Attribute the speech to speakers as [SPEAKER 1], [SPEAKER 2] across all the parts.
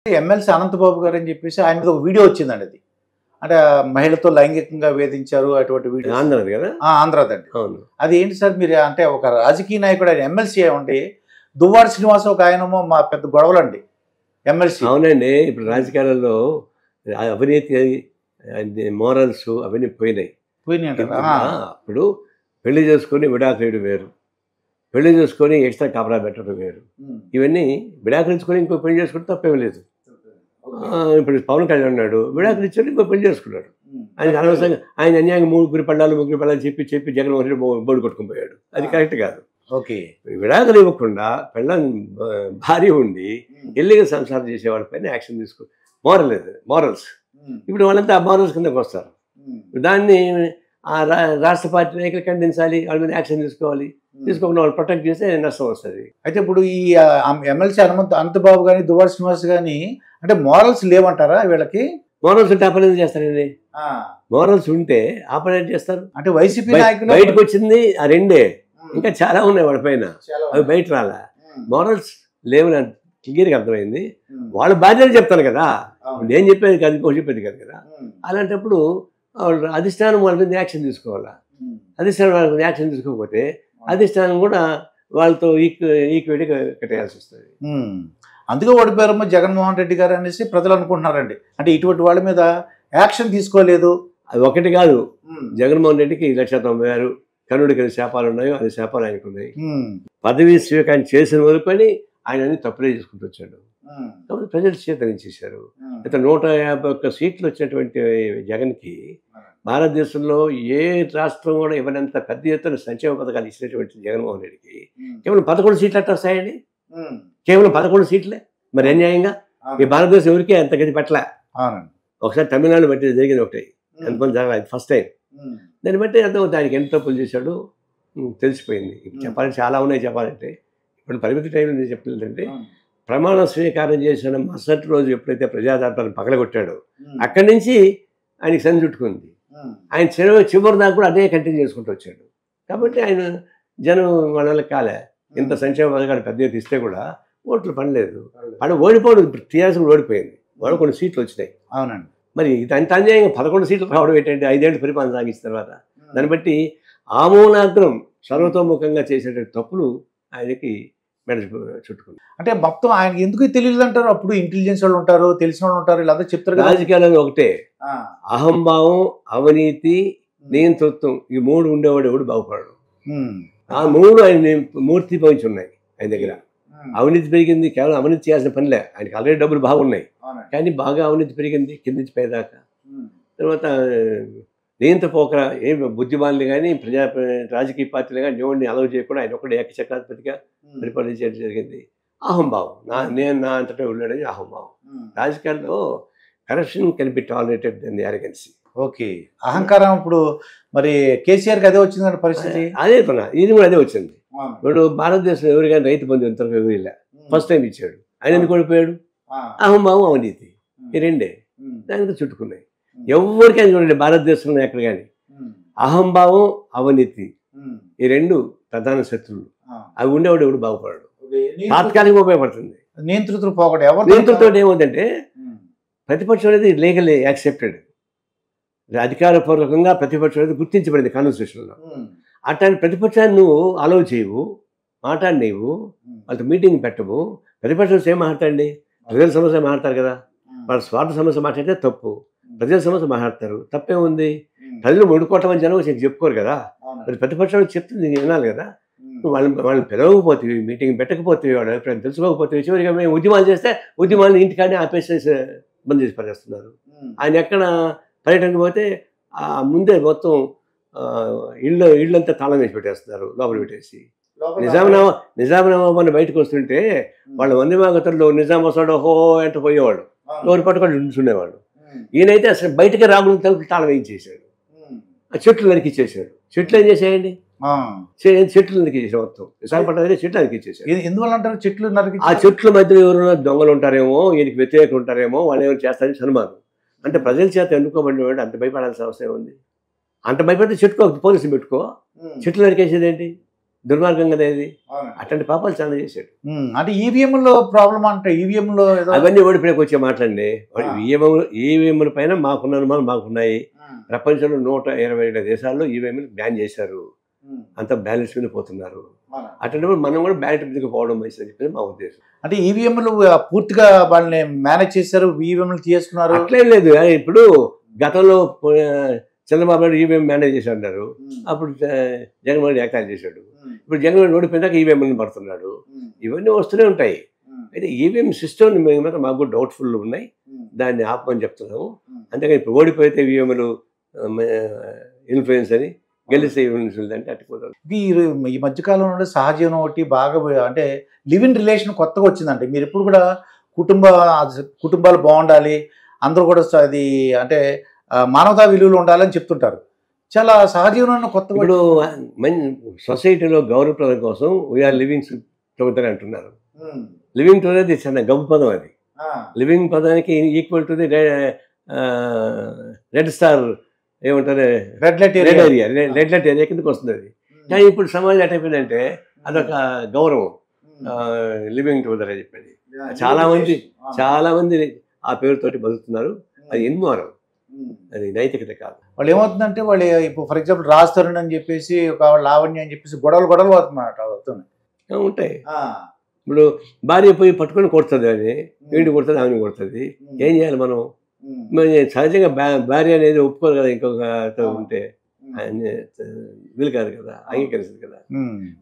[SPEAKER 1] MLC Anantha Babu గారు అని చెప్పేసి ఆయన మీద ఒక వీడియో వచ్చిందండి. అది అంటే మహిళతో లైంగికంగా వేధించారు అటువంటి వీడియో.
[SPEAKER 2] ఆంధ్రది కదా?
[SPEAKER 1] ఆంధ్రదండి.
[SPEAKER 2] అవును.
[SPEAKER 1] అది ఏంటి సార్, మీరు అంటే ఒక రాజకీయ నాయకుడు ఆయన ఎమ్మెల్సీ ఉండి దువ్వాడ శ్రీనివాస్ ఒక ఆయనమో మా పెద్ద గొడవలండి ఎమ్మెల్సీ.
[SPEAKER 2] అవునండి. ఇప్పుడు రాజకీయాలలో అవినీతి మోరల్స్ అవన్నీ పోయినాయి. అప్పుడు పెళ్లి చేసుకొని విడాకులు వేరు, పెళ్లి చేసుకొని ఎక్స్ట్రా కాపరా పెట్టడం వేరు. ఇవన్నీ విడాకులు ఇచ్చుకొని ఇంకో పెళ్లి చేసుకుంటే తప్పేం లేదు. ఇప్పుడు పవన్ కళ్యాణ్ ఉన్నాడు, విడాకులు ఇచ్చాడు, ఇంకో పెళ్లి చేసుకున్నాడు. ఆయనకి అనవసరంగా ఆయన అన్యాయంగా ముగ్గురు పళ్ళాలు చెప్పి జగన్మోహన్ రెడ్డి బోర్డు కొట్టుకుని పోయాడు. అది కరెక్ట్ కాదు.
[SPEAKER 1] ఓకే,
[SPEAKER 2] విడాకులు ఇవ్వకుండా పెళ్ళం భార్య ఉండి ఎల్లిగా సంసారం చేసేవాళ్ళపైన యాక్షన్ తీసుకో మోరల్స్. ఇప్పుడు వాళ్ళంతా ఆ మోరల్స్ కిందకు వస్తారు. దాన్ని ఆ రాష్ట్ర పార్టీ నాయకులు ఖండించాలి, వాళ్ళ మీద యాక్షన్ తీసుకోవాలి. తీసుకోకుండా వాళ్ళు ప్రొటెక్ట్ చేస్తే నష్టం వస్తుంది.
[SPEAKER 1] అయితే ఇప్పుడు ఈ ఎమ్మెల్సీ అనంతబాబు కానీ దువ్వాడ శ్రీనివాస్ కానీ అంటే మోరల్స్ లేవంటారా వీళ్ళకి?
[SPEAKER 2] మోరల్స్ ఉంటే ఆపరేట్ చేస్తారండి. మోరల్స్ ఉంటే ఆపరేట్ చేస్తారు.
[SPEAKER 1] అంటే వైసీపీ నాయకులు
[SPEAKER 2] బయటకు వచ్చింది ఆ రెండే, ఇంకా చాలా ఉన్నాయి వాళ్ళ పైన, అవి బయట రాలా. మోరల్స్ లేవని క్లియర్గా అర్థమైంది. వాళ్ళ బాధ్యతలు చెప్తాను కదా, నేను చెప్పేది కాదు, ఇంకో చెప్పేది కాదు కదా. అలాంటప్పుడు వాళ్ళు అధిష్టానం వాళ్ళ మీద యాక్షన్ తీసుకోవాలా. అధిష్టానం వాళ్ళ మీద యాక్షన్ తీసుకోకపోతే అధిష్టానం కూడా వాళ్ళతో ఈక్వేట్గా కట్టేయాల్సి వస్తుంది.
[SPEAKER 1] అందుకే ఓడిపోయారమ్మా జగన్మోహన్ రెడ్డి గారు అనేసి ప్రజలు అనుకుంటున్నారండి. అంటే ఇటువంటి వాళ్ళ మీద యాక్షన్ తీసుకోలేదు.
[SPEAKER 2] అది ఒకటి కాదు, జగన్మోహన్ రెడ్డికి 1,90,000 కన్నుడికి ఎన్ని శాపాలు ఉన్నాయో అన్ని శాపాలు ఆయనకు ఉన్నాయి. పదవీ స్వీకారం చేసిన వరకుని ఆయన అన్ని తప్పులే చేసుకుంటూ వచ్చాడు. కాబట్టి ప్రజలు చేతరించేశారు. అయితే 151 సీట్లు వచ్చినటువంటి జగన్కి భారతదేశంలో ఏ రాష్ట్రం కూడా ఇవ్వనంత పెద్ద ఎత్తున సంక్షేమ పథకాలు ఇచ్చినటువంటి జగన్మోహన్ రెడ్డికి కేవలం 11 సీట్లు అట్లా వస్తాయండి. కేవలం 11 సీట్లే. మరి అన్యాయంగా ఈ భారతదేశం ఎవరికే అంత గది పట్ల. ఒకసారి తమిళనాడు బట్టి జరిగింది ఒకటి, ఎంతమంది జరగలేదు, ఫస్ట్ టైం. దాన్ని బట్టి అర్థం దానికి ఎంత తప్పులు చేశాడు తెలిసిపోయింది. చెప్పాలంటే చాలా ఉన్నాయి. చెప్పాలంటే ఇప్పుడు పరిమితి టైంలో నేను చెప్పలేదంటే, ప్రమాణ స్వీకారం చేసిన మరుసటి రోజు ఎప్పుడైతే ప్రజాదర్బార్ను పగలగొట్టాడో అక్కడి నుంచి ఆయనకి సంధి చుట్టుకుంది. ఆయన చివరి దాకా కూడా అదే కంటిన్యూ చేసుకుంటూ వచ్చాడు. కాబట్టి ఆయన జనం వాళ్ళ కాలే. ఇంత సంక్షేమ పథకాలు పెద్ద ఎత్తి ఇస్తే కూడా ఓట్లు పడలేదు. ఓడిపోవడం ఇప్పుడు టీఆర్ఎస్ కూడా ఓడిపోయింది. వాళ్ళు కొన్ని సీట్లు వచ్చినాయి.
[SPEAKER 1] అవునండి. మరి
[SPEAKER 2] అంత అన్యాయంగా 11 సీట్లు రావడం ఏంటంటే 5 ఏళ్ళు పరిపాలన సాగించిన తర్వాత. దాన్ని బట్టి ఆమూలాగ్రం సర్వతోముఖంగా చేసేటువంటి తప్పులు ఆయనకి మెడ చుట్టుకుంది.
[SPEAKER 1] అంటే మొత్తం ఆయన ఎందుకు తెలియదు అంటారు? అప్పుడు ఇంటెలిజెన్స్ వాళ్ళు ఉంటారు, తెలిసిన వాళ్ళు ఉంటారు, ఇలా చెప్తారు కదా.
[SPEAKER 2] రాజకీయాలలో ఒకటే అహంభావం, అవినీతి, నియంతృత్వం, ఈ 3 ఉండేవాడు ఎవడు బాగుపడడు. ఆ 3 ఆయన మూర్తి భవించి ఉన్నాయి ఆయన దగ్గర. అవినీతి పెరిగింది, కేవలం అవినీతి చేయాల్సిన పనిలే, ఆయనకి ఆల్రెడీ డబ్బులు బాగున్నాయి, కానీ బాగా అవినీతి పెరిగింది కింద నుంచి పైదాకా. తర్వాత నియంత్రపోక ఏం బుద్ధిమానులు కానీ రాజకీయ పార్టీలు కానీ ఎవరిని అలవ్ చేయకుండా ఆయన ఒకటి ఏకచక్రాధిపతిగా పరిపాలన చేయడం జరిగింది. అహంభావం, నేను నా అంతటా ఉన్నాడని అహంభావం. రాజకీయాల్లో corruption can be tolerated than the arrogancy.
[SPEAKER 1] Okay, అహంకారం. ఇప్పుడు మరి కేసీఆర్కి అదే వచ్చిందండి పరిస్థితి.
[SPEAKER 2] అదే పని, ఇది కూడా అదే వచ్చింది. ఇప్పుడు భారతదేశంలో ఎవరికైనా రైతు బంధు ఎంతవరకు ఎవరు ఇలా ఫస్ట్ టైం ఇచ్చాడు. ఆయన ఎందుకు ఓడిపోయాడు? అహంభావం, అవినీతి, ఈ రెండే దానికి చుట్టుకున్నాయి. ఎవరికైనా చూడండి భారతదేశంలో ఎక్కడ కానీ అహంభావం, అవినీతి, ఈ 2 ప్రధాన శత్రువులు. అవి ఉండేవాడు ఎవడు బాగుపడాడు. తాత్కాలికంగా ఉపయోగపడుతుంది.
[SPEAKER 1] నియంతృత్వం పోకూడదు. ఎవరు
[SPEAKER 2] నియంతృత్వం ఏముందంటే ప్రతిపక్షం అనేది లీగల్లీ యాక్సెప్టెడ్, అధికారపూర్వకంగా ప్రతిపక్షం అనేది గుర్తించబడింది కాన్స్టిట్యూషన్లో. అట్లాంటి ప్రతిపక్షాన్ని నువ్వు అలవ్ చేయవు, మాట్లాడినవు, వాళ్ళతో మీటింగ్ పెట్టవు. ప్రతిపక్షం ఏం మాట్లాడండి, ప్రజల సమస్య మాట్లాడతారు కదా. వాళ్ళ స్వార్థ సమస్య మాట్లాడితే తప్పు, ప్రజల సమస్య మాట్లాడతారు, తప్పే ఉంది. ప్రజలు ఓడుకోవటం అని జనం చెప్పుకోరు కదా. మరి ప్రతిపక్షాలు చెప్తుంది వినాలి కదా. నువ్వు వాళ్ళని పిలవకపోతే, మీటింగ్ పెట్టకపోతే, వాడు ఎప్పుడైనా తెలుసుకోకపోతే, చివరిగా మేము ఉద్యమాలు చేస్తే ఉద్యమాలను ఇంటికాడే ఆపేసేసి బంద్ చేసి పనిచేస్తున్నారు. ఆయన ఎక్కడ పర్యటనకు పోతే ముందే మొత్తం ఇళ్ళంతా తాళం వేసి పెట్టేస్తున్నారు, లోపల పెట్టేసి. నిజామాబాద్ బయటకు వస్తుంటే వాళ్ళు వందే మాగతల్లో నిజాం వస్తాడు హో అంటే పోయేవాడు, లోపల పట్టుకొని ఉంచుకునేవాడు. ఈయనైతే అసలు బయటకే రాకుండా తలుపు తాళం వేయించేసాడు, ఆ చెట్లు నరికిచ్చేసాడు. చెట్లు ఏం చేసేయండి, చెట్లు నరికిచ్చేసాడు మొత్తం. విశాఖపట్నం చెట్లు నరికిచ్చేసాడు.
[SPEAKER 1] ఎందువల్ల అంటారు చెట్లు నరికి? ఆ
[SPEAKER 2] చెట్ల మధ్యలో ఎవరైనా దొంగలు ఉంటారేమో, ఈయనకి వ్యతిరేకలు ఉంటారేమో, వాళ్ళు ఏమైనా చేస్తారని అనుమానం. అంటే ప్రజల చేత ఎన్నుకోబడినవాడు అంత భయపడాల్సిన అవసరం ఉంది. అంత భయపడితే చెట్టుకో, పోలీసులు పెట్టుకో, చెట్లు నరికేసేది ఏంటి? దుర్మార్గం కదా ఇది. అట్లాంటి పాపాలు చాలా చేశాడు.
[SPEAKER 1] అంటే ఈవీఎంలో ప్రాబ్లం అంటే ఈవీఎంలో
[SPEAKER 2] అవన్నీ ఓడిపోయాక వచ్చే మాట్లాడండి. ఈవీఎంల పైన మాకున్న అనుమానం మాకున్నాయి. ప్రపంచంలో 127 దేశాల్లో ఈవీఎంలు బ్యాన్ చేశారు. అంత బ్యాలెన్స్ మీద పోతున్నారు. అట్లాంటప్పుడు మనం కూడా బ్యాలెట్ మీదకి పోవడం మంచిదని చెప్పేది మా ఉద్దేశం.
[SPEAKER 1] అంటే ఈవీఎంలు పూర్తిగా వాళ్ళని మేనేజ్ చేశారు, ఈవీఎంలు తీసుకున్నారు
[SPEAKER 2] అట్లేం లేదు. ఇప్పుడు గతంలో చంద్రబాబు నాయుడు ఈవీఎం మేనేజ్ చేసి అన్నారు. అప్పుడు జగన్మోహన్ రెడ్డి ఏకాలు చేశాడు. ఇప్పుడు జగన్మోహన్ ఓడిపోయినాక ఈవీఎంలను పడుతున్నాడు. ఇవన్నీ వస్తూనే ఉంటాయి. అయితే ఈవీఎం సిస్టమ్ మీద మాకు కూడా డౌట్ఫుల్ ఉన్నాయి. దాన్ని ఆపమని చెప్తున్నాము. అంతేగాని ఇప్పుడు ఓడిపోతే ఈవీఎంలు ఇన్ఫ్లుయెన్స్ అని, గెలిస్తే ఇన్ఫ్లుయెన్స్ అంటే అట్టుకోదాం.
[SPEAKER 1] ఈ మధ్యకాలంలో సహజీవనం ఒకటి బాగా అంటే లివ్ ఇన్ రిలేషన్ కొత్తగా వచ్చిందంటే మీరు ఎప్పుడు కూడా కుటుంబాలు బాగుండాలి, అందరూ కూడా అది అంటే మానవతా విలువలు ఉండాలని చెప్తుంటారు. చాలా సహజీవనం కొత్తగా
[SPEAKER 2] ఇప్పుడు సొసైటీలో గౌరవప్రదం కోసం వీఆర్ లివింగ్ టుగెదర్ అంటున్నారు. లివింగ్ టుగెదర్ అది చాలా గొప్ప పదం. అది లివింగ్ పదానికి equal to the red star ఏమంటారు, రెడ్ లైట్ ఏరియా కిందకి వస్తుంది అది. కానీ ఇప్పుడు సమాజం ఎట్టయిపోయిందంటే అదొక గౌరవం, లివింగ్ టుగెదర్ అని చెప్పేది. చాలా మంది ఆ పేరుతోటి బతుకుతున్నారు. అది ఎన్మారం, అది నైతికత కాదు.
[SPEAKER 1] వాళ్ళు ఏమవుతుందంటే వాళ్ళు ఇప్పుడు ఫర్ ఎగ్జాంపుల్ రాజతరుణ్ అని చెప్పేసి ఒక లావణ్య అని చెప్పేసి గొడవలు అవుతున్నాయి
[SPEAKER 2] ఉంటాయి. ఇప్పుడు భార్య పోయి పట్టుకొని కొడుతుంది, అని వీడిని కొడుతుంది, ఆమెను కొడుతుంది. ఏం చేయాలి మనం? సహజంగా భార్య అనేది ఒప్పుకోదు కదా, ఇంకొక ఉంటే వీలు కాదు కదా, అంగీకరిస్తుంది కదా.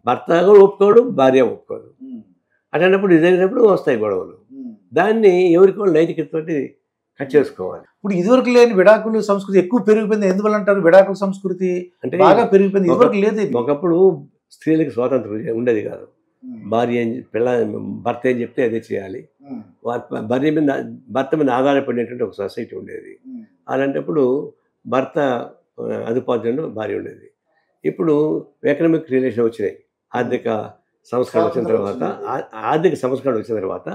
[SPEAKER 2] భర్త కూడా ఒప్పుకోడు, భార్య ఒప్పుకోదు. అట్లాంటప్పుడు జరిగినప్పుడు వస్తాయి గొడవలు. దాన్ని ఎవరికి వాళ్ళు నైతికతతోటి కట్ చేసుకోవాలి.
[SPEAKER 1] ఇప్పుడు ఇదివరకు లేని విడాకుల సంస్కృతి ఎక్కువ పెరిగిపోయింది. ఎందువల్ల అంటారు? విడాకుల సంస్కృతి అంటే బాగా పెరిగిపోయింది. ఇదివరకు లేదు.
[SPEAKER 2] ఒకప్పుడు స్త్రీలకు స్వాతంత్రం ఉండేది కాదు. భార్య భర్త ఏం చెప్తే అదే చేయాలి. భర్త మీద ఆధారపడినటువంటి ఒక సొసైటీ ఉండేది. అలాంటప్పుడు భర్త అదుపాత్రంలో భార్య ఉండేది. ఇప్పుడు ఎకనామిక్ రిలేషన్ వచ్చినాయి. ఆర్థిక సంస్కరణ వచ్చిన తర్వాత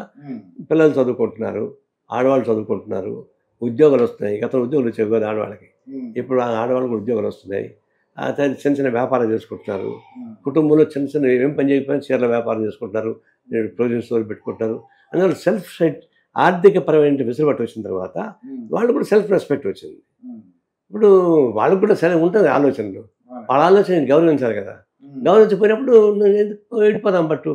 [SPEAKER 2] పిల్లలు చదువుకుంటున్నారు, ఆడవాళ్ళు చదువుకుంటున్నారు, ఉద్యోగాలు వస్తున్నాయి. గతంలో ఉద్యోగాలు వచ్చేవి కాదు ఆడవాళ్ళకి, ఇప్పుడు ఆడవాళ్ళకి ఉద్యోగాలు వస్తున్నాయి. చిన్న చిన్న వ్యాపారం చేసుకుంటున్నారు. కుటుంబంలో చిన్న చిన్న ఏం పని చేయకపోయినా చీరల వ్యాపారం చేసుకుంటున్నారు, ప్రొవిజన్ స్టోర్ పెట్టుకుంటారు. అందువల్ల సెల్ఫ్ ఆర్థికపరమైన వెసులుబాటు వచ్చిన తర్వాత వాళ్ళు కూడా సెల్ఫ్ రెస్పెక్ట్ వచ్చింది. ఇప్పుడు వాళ్ళకు కూడా సరే ఉంటుంది ఆలోచనలు. వాళ్ళ ఆలోచన గౌరవించాలి కదా. గౌరవించకపోయినప్పుడు ఎందుకు వెళ్ళిపోదాం పట్టు.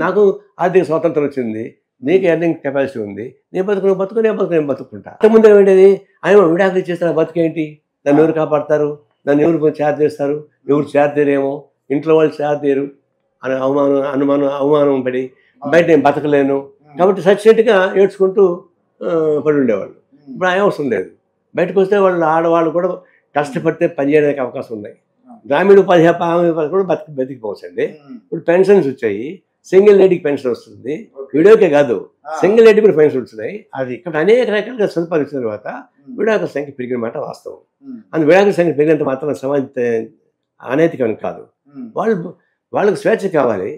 [SPEAKER 2] నాకు ఆర్థిక స్వాతంత్రం వచ్చింది, నీకు ఎర్నింగ్ కెపాసిటీ ఉంది, నేను బతుకుంటా. అంతకుముందు ఏమిటది? ఆయన విడాకులు ఇచ్చేస్తే బతుకేంటి, నన్ను ఎవరు కాపాడతారు, నన్ను ఎవరు చేరదీస్తారు, ఎవరు చేరదీరేమో, ఇంట్లో వాళ్ళు చేరదీరు అని అవమానం పడి బయట నేను బతకలేను కాబట్టి సచ్చినట్టుగా ఏడ్చుకుంటూ పడి ఉండేవాళ్ళు. ఇప్పుడు అవసరం లేదు. బయటకు వస్తే వాళ్ళు ఆడవాళ్ళు కూడా కష్టపడితే పనిచేయడానికి అవకాశం ఉన్నాయి. గ్రామీణ ఉపాధి కూడా బతికిపోవచ్చండి. ఇప్పుడు పెన్షన్స్ వచ్చాయి. సింగిల్ లేడీకి పెన్షన్ వస్తుంది, విడోకే కాదు సింగిల్ లేడీ కూడా పెన్షన్ వస్తున్నాయి. అది ఇక్కడ అనేక రకాలుగా సదుపాయాలు వచ్చిన తర్వాత విడాకుల సంఖ్య పెరిగిన మాట వాస్తవం. అందు విడాకుల సంఖ్య పెరిగినంత మాత్రం సమాజ అనైతికం కాదు. వాళ్ళకు స్వేచ్ఛ కావాలి.